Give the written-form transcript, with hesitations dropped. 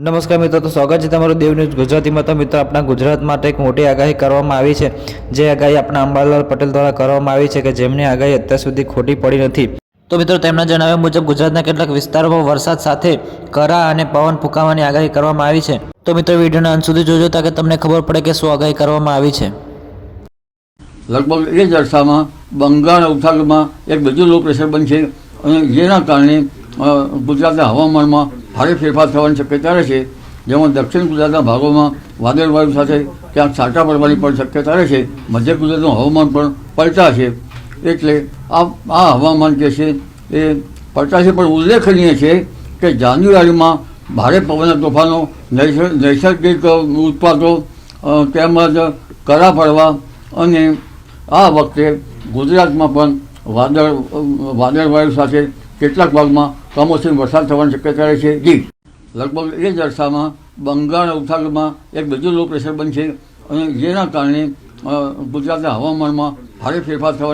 નમસ્કાર મિત્રો, તો સ્વાગત છે તમારું દેવ ન્યૂઝ ગુજરાતીમાં। તો મિત્રો, આપણા ગુજરાત માટે એક મોટી આગાહી કરવામાં આવી છે, જે આગાહી આપણા અંબાલાલ પટેલ દ્વારા કરવામાં આવી છે, કે જેમની આગાહી અત્યાર સુધી ખોટી પડી નથી। તો મિત્રો, તેમના જણાવ્યા મુજબ ગુજરાતના કેટલાક વિસ્તારોમાં વરસાદ સાથે કરા અને પવન ફૂંકાવાની આગાહી કરવામાં આવી છે। તો મિત્રો, વિડીયોના અંત સુધી જોજો તાકે તમને ખબર પડે કે શું આગાહી કરવામાં આવી છે। લગભગ એ જ અરસામાં બંગાળ ઉપસાગરમાં એક બીજું લો પ્રેશર બનશે અને જેના કારણે ગુજરાતના હવામાનમાં ભારે ફેરફાર થવાની શક્યતા રહેશે, જેમાં દક્ષિણ ગુજરાતના ભાગોમાં વાદળવાયુ સાથે ક્યાંક છાંટા પડવાની પણ શક્યતા રહેશે। મધ્ય ગુજરાતનું હવામાન પણ પલટાશે, એટલે આ હવામાન જે છે એ પલટાશે। પણ ઉલ્લેખનીય છે કે જાન્યુઆરીમાં ભારે પવનના તોફાનો, નૈસર્ગિક ઉત્પાતો તેમજ કરા પડવા અને આ વખતે ગુજરાતમાં પણ વાદળવાયુ સાથે કેટલાક ભાગમાં કમોસમી વરસાદ થવાની શક્યતા રહે છે। જી, લગભગ એ જ અરસામાં બંગાળ ઉપસાગરમાં એક બીજું લો પ્રેશર બનશે અને જેના કારણે ગુજરાતના હવામાનમાં ભારે ફેરફાર થવાની